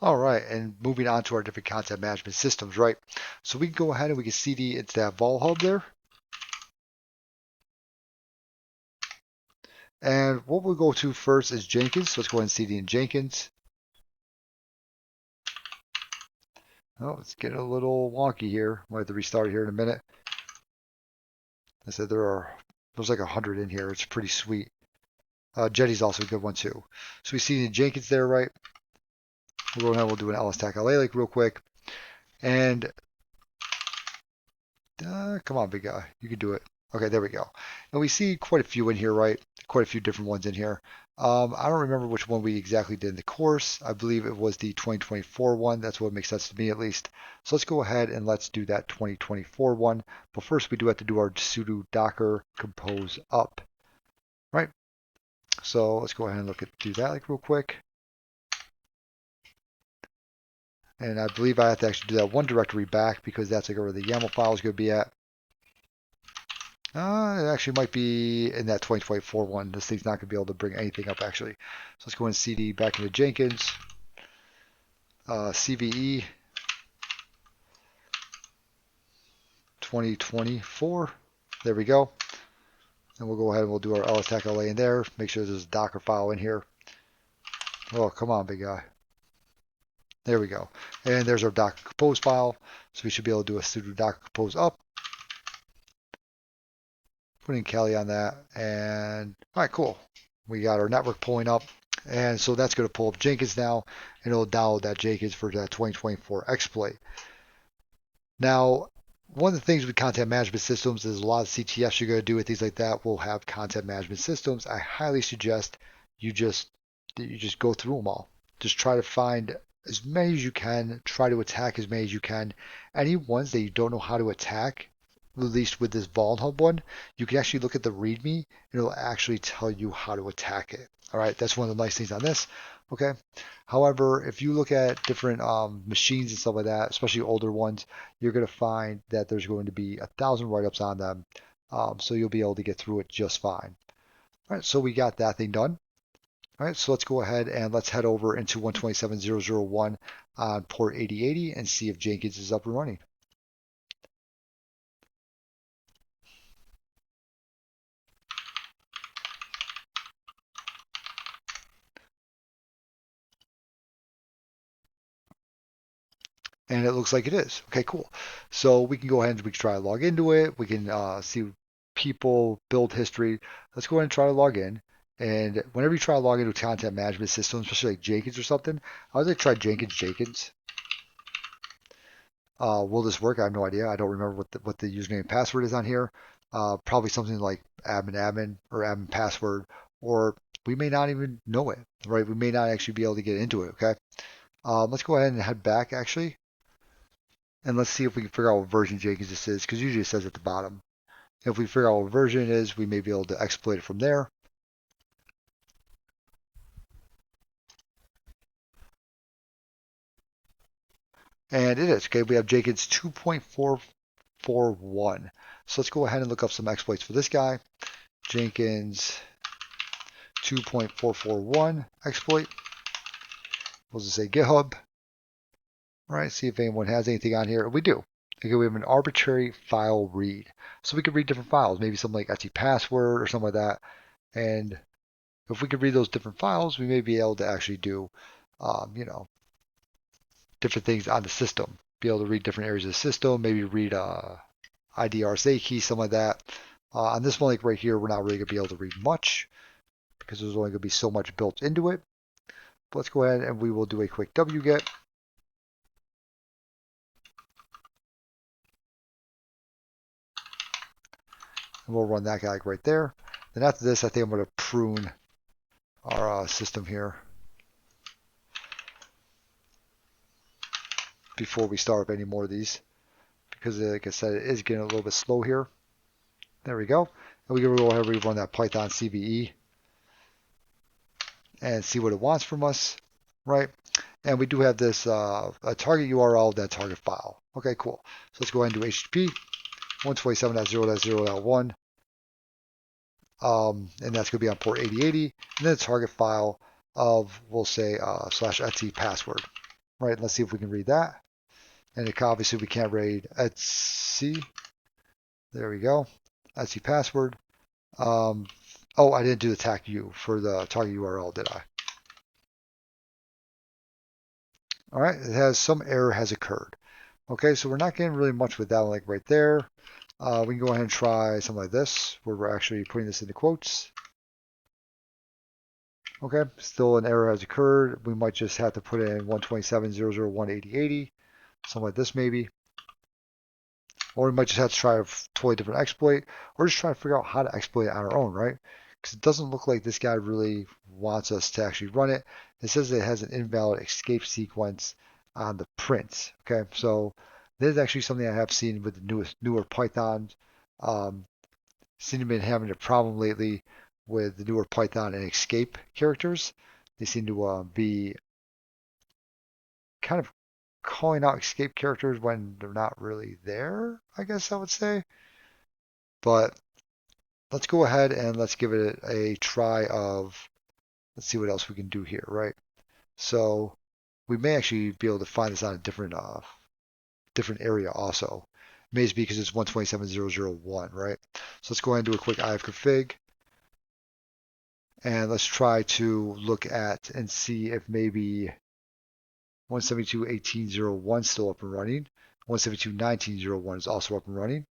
All right, and moving on to our different content management systems, right? So we can go ahead and we can CD into that Vol Hub there. And what we'll go to first is Jenkins. So let's go ahead and CD in Jenkins. Oh, it's getting a little wonky here. Might have to restart here in a minute. I said there's like 100 in here. It's pretty sweet. Jetty's also a good one too. So we see in Jenkins there, right? We'll go ahead and we'll do an LSTAC LA like real quick. And come on, big guy. You can do it. Okay, there we go. And we see quite a few in here, right? Quite a few different ones in here. I don't remember which one we exactly did in the course. I believe it was the 2024 one. That's what makes sense to me at least. So let's go ahead and let's do that 2024 one. But first we do have to do our sudo docker compose up, right? So let's go ahead and do that like real quick. And I believe I have to actually do that one directory back because that's like where the YAML file is going to be at. It actually might be in that 2024 one. This thing's not going to be able to bring anything up actually. So let's go and CD back into Jenkins, CVE 2024. There we go. And we'll go ahead and we'll do our LSTAC LA in there. Make sure there's a Docker file in here. Oh, come on, big guy. There we go. And there's our Docker compose file. So we should be able to do a sudo docker compose up. Putting Kelly on that. And all right, cool. We got our network pulling up. And so that's going to pull up Jenkins now, and it'll download that Jenkins for that 2024 exploit. Now, one of the things with content management systems is a lot of CTFs you're going to do with things like that will have content management systems. I highly suggest you just go through them all. Just try to find as many as you can. Try to attack as many as you can. Any ones that you don't know how to attack, at least with this Vault Hub one, you can actually look at the README and it'll actually tell you how to attack it. All right, that's one of the nice things on this. Okay. However, if you look at different machines and stuff like that, especially older ones, you're going to find that there's going to be 1,000 write-ups on them. So you'll be able to get through it just fine. All right, so we got that thing done. All right, so let's go ahead and let's head over into 127.0.0.1 on port 8080 and see if Jenkins is up and running. And it looks like it is. Okay, cool. So we can go ahead and we can try to log into it. We can see people, build history. Let's go ahead and try to log in. And whenever you try to log into a content management system, especially like Jenkins or something, I would like try Jenkins. Will this work? I have no idea. I don't remember what the username and password is on here. Probably something like admin or admin password, or we may not even know it, right? We may not actually be able to get into it, okay? Let's go ahead and head back actually. And let's see if we can figure out what version Jenkins this is, because usually it says at the bottom. If we figure out what version it is, we may be able to exploit it from there. And it is. Okay, we have Jenkins 2.441. So let's go ahead and look up some exploits for this guy. Jenkins 2.441 exploit. We'll just say GitHub. All right, see if anyone has anything on here. We do. Okay, we have an arbitrary file read. So we could read different files, maybe something like etc password or something like that. And if we could read those different files, we may be able to actually do, different things on the system. Be able to read different areas of the system, maybe read IDRSA key, some of that. On this one, like right here, we're not really going to be able to read much because there's only going to be so much built into it. But let's go ahead and we will do a quick wget. And we'll run that guy right there. Then after this, I think I'm going to prune our system here before we start up any more of these. Because like I said, it is getting a little bit slow here. There we go. And we can go ahead and run that Python CVE and see what it wants from us, right? And we do have this a target URL, that target file. Okay, cool. So let's go ahead and do HTTP 127.0.0.1. And that's going to be on port 8080. And then the target file of, we'll say, /etc password. right? Let's see if we can read that. And obviously we can't read etc. There we go. Etsy password. Oh, I didn't do the tag U for the target URL, did I? All right, it has some error has occurred. Okay, so we're not getting really much with that, like right there. We can go ahead and try something like this, where we're actually putting this into quotes. Okay, still an error has occurred. We might just have to put in 127.0.0.180.80, something like this maybe. Or we might just have to try a totally different exploit, or just try to figure out how to exploit it on our own, right? Because it doesn't look like this guy really wants us to actually run it. It says it has an invalid escape sequence on the print. Okay, so this is actually something I have seen with the newer Python. Seem to have been having a problem lately with the newer Python and escape characters. They seem to be kind of calling out escape characters when they're not really there, I guess I would say. But let's go ahead and let's give it a try of, let's see what else we can do here, right? So we may actually be able to find this on a different area also. It may just be because it's 127.0.0.1, right? So let's go ahead and do a quick ifconfig. And let's try to look at and see if maybe 172.18.0.1 is still up and running. 172.19.0.1 is also up and running.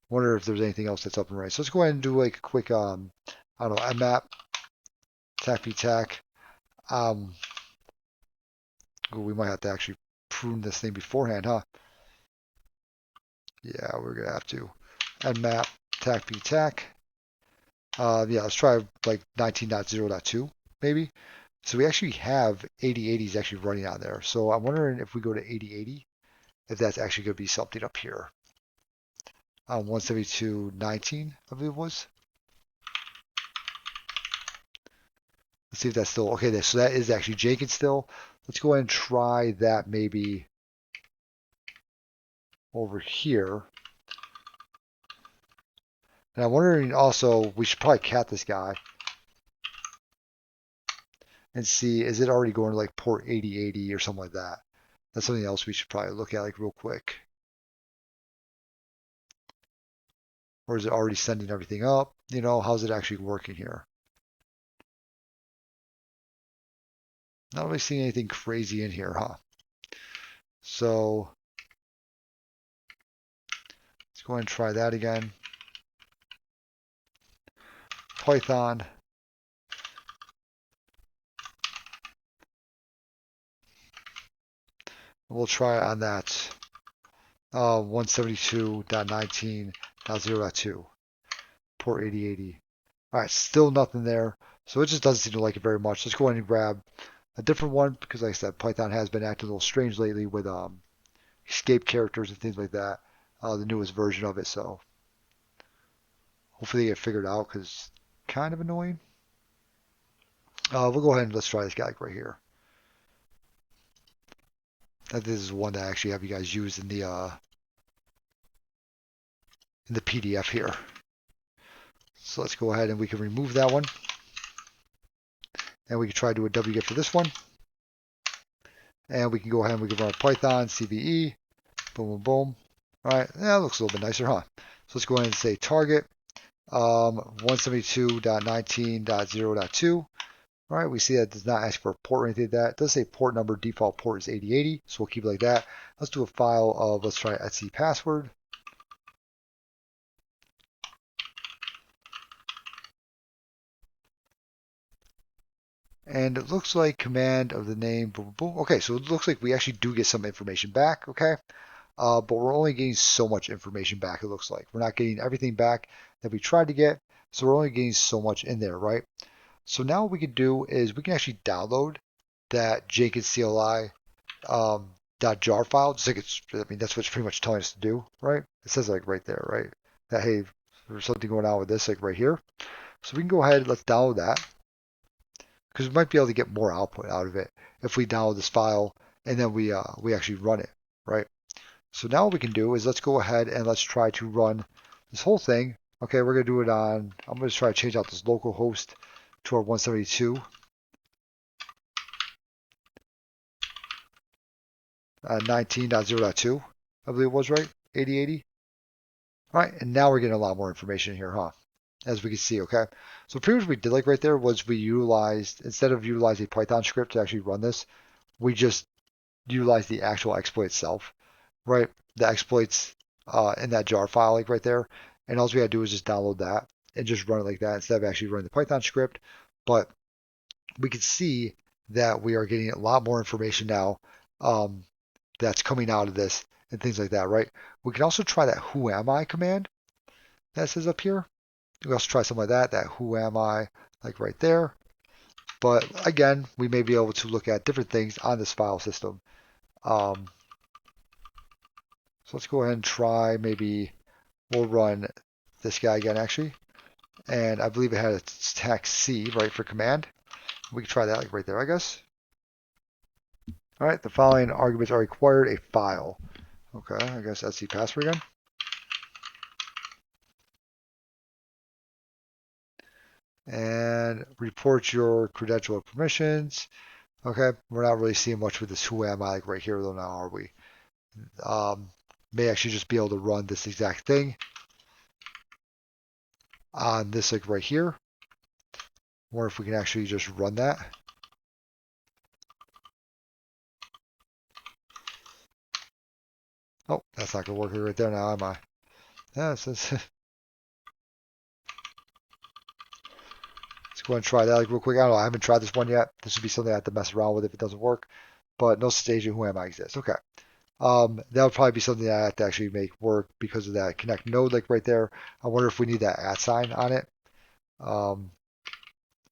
Wonder if there's anything else that's up and running. So let's go ahead and do like a quick, I don't know, mmap, tac. We might have to actually prune this thing beforehand, huh? Yeah, we're gonna have to. Mmap, tac. Yeah, let's try like 19.0.2 maybe. So we actually have 8080s actually running on there. So I'm wondering if we go to 8080, if that's actually going to be something up here. 172.19, I believe it was. Let's see if that's still okay. So that is actually Jenkins still. Let's go ahead and try that maybe over here. And I'm wondering also, we should probably cat this guy and see, is it already going to like port 8080 or something like that? That's something else we should probably look at like real quick. Or is it already sending everything up? You know, how's it actually working here? Not really seeing anything crazy in here, huh? So let's go ahead and try that again. Python. We'll try on that 172.19.0.2, port 8080. All right, still nothing there. So it just doesn't seem to like it very much. Let's go ahead and grab a different one because, like I said, Python has been acting a little strange lately with escape characters and things like that. The newest version of it. So hopefully they get figured out because it's kind of annoying. We'll go ahead and let's try this guy right here. This is one that I actually have you guys use in the PDF here. So let's go ahead and we can remove that one. And we can try to do a wget for this one. And we can go ahead and we can run Python, CVE, boom, boom, boom. All right, that looks a little bit nicer, huh? So let's go ahead and say target 172.19.0.2. All right, we see that it does not ask for a port or anything like that. It does say port number, default port is 8080, so we'll keep it like that. Let's do a file of, let's try Etsy password. And it looks like command of the name, boom, boom. Okay, so it looks like we actually do get some information back, okay? But we're only getting so much information back, it looks like. We're not getting everything back that we tried to get, so we're only getting so much in there, right? So now what we can do is we can actually download that Jenkins CLI .jar file, just like that's what it's pretty much telling us to do, right? It says like right there, right? That, hey, there's something going on with this, like right here. So we can go ahead, let's download that, because we might be able to get more output out of it if we download this file and then we actually run it, right? So now what we can do is let's go ahead and let's try to run this whole thing. Okay, we're going to do it on, I'm going to try to change out this local host to our 172. 19.0.2, I believe it was, right? 8080. All right, and now we're getting a lot more information here, huh? As we can see, okay? So pretty much what we did like right there was we utilized, instead of utilizing a Python script to actually run this, we just utilized the actual exploit itself, right? The exploits in that jar file, like right there. And all we had to do is just download that and just run it like that instead of actually running the Python script. But we can see that we are getting a lot more information now um, that's coming out of this and things like that, right? We can also try that who am I command that says up here. We also try something like that who am I, like right there. But again, we may be able to look at different things on this file system. Um, so let's go ahead and try, maybe we'll run this guy again actually. And I believe it had a tax C, right, for command. We can try that like right there, I guess. All right, the following arguments are required: a file. Okay, I guess that's the password again. And report your credential permissions. Okay, we're not really seeing much with this who am I like right here though now, are we? May actually just be able to run this exact thing on this like right here. Wonder if we can actually just run that. Oh, that's not gonna work right there now, am I? Yeah, let's go ahead and try that like real quick. I don't know, I haven't tried this one yet. This would be something I have to mess around with if it doesn't work. But no such agent who am I exists. Okay. That would probably be something that I have to actually make work because of that connect node like right there. I wonder if we need that @ sign on it. I'm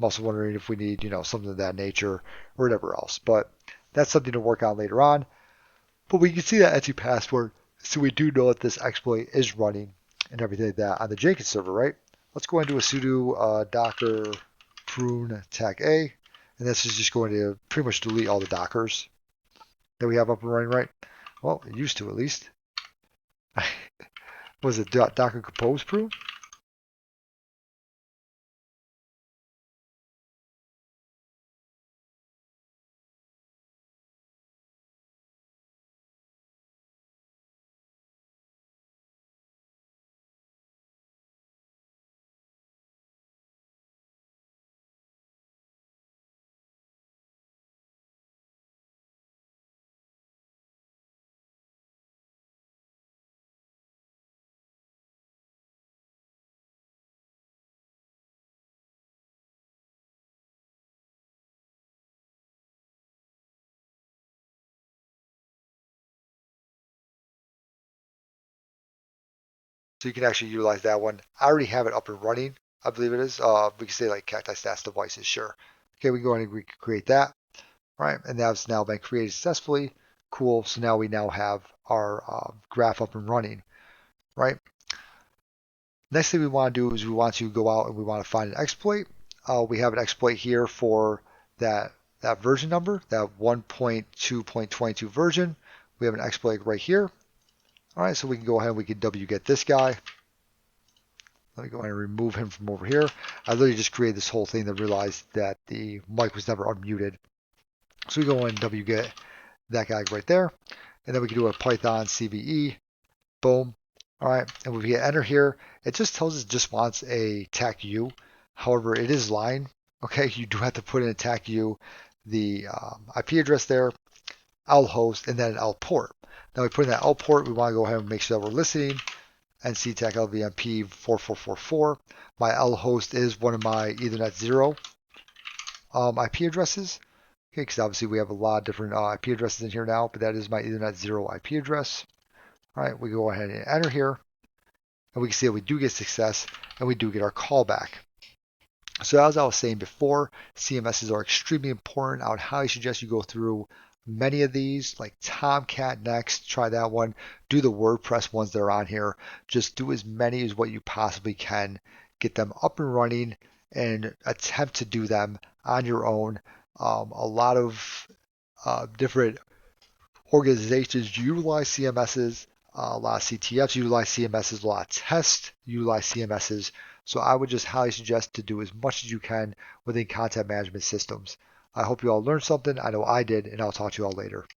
also wondering if we need, something of that nature or whatever else. But that's something to work on later on. But we can see that Etsy password, so we do know that this exploit is running and everything like that on the Jenkins server, right? Let's go into a sudo docker prune tag a, and this is just going to pretty much delete all the dockers that we have up and running, right? Well, it used to at least. Was it docker compose prune? So you can actually utilize that one. I already have it up and running. I believe it is. We can say like cacti stats devices, sure. Okay, we can go ahead and create that. Right, and that's now been created successfully. Cool. So now we have our graph up and running. Right. Next thing we want to do is we want to go out and we want to find an exploit. We have an exploit here for that version number, that 1.2.22 version. We have an exploit right here. All right, so we can go ahead and we can wget this guy. Let me go ahead and remove him from over here. I literally just created this whole thing to realize that the mic was never unmuted. So we go ahead and wget that guy right there. And then we can do a Python CVE. Boom. All right. And when we hit enter here, it just tells us it just wants a TAC U. However, it is lying. Okay. You do have to put in a TAC U, the IP address there, L host, and then an L port. Now we put in that L port. We want to go ahead and make sure that we're listening. NCTAC LVMP 4444. My L host is one of my Ethernet 0 IP addresses. Okay, because obviously we have a lot of different IP addresses in here now, but that is my Ethernet 0 IP address. All right, we go ahead and enter here, and we can see that we do get success, and we do get our callback. So as I was saying before, CMSs are extremely important. I would highly suggest you go through many of these, like Tomcat next, try that one. Do the WordPress ones that are on here. Just do as many as what you possibly can. Get them up and running and attempt to do them on your own. A lot of different organizations utilize CMSs. A lot of CTFs utilize CMSs. A lot of tests utilize CMSs. So I would just highly suggest to do as much as you can within content management systems. I hope you all learned something. I know I did, and I'll talk to you all later.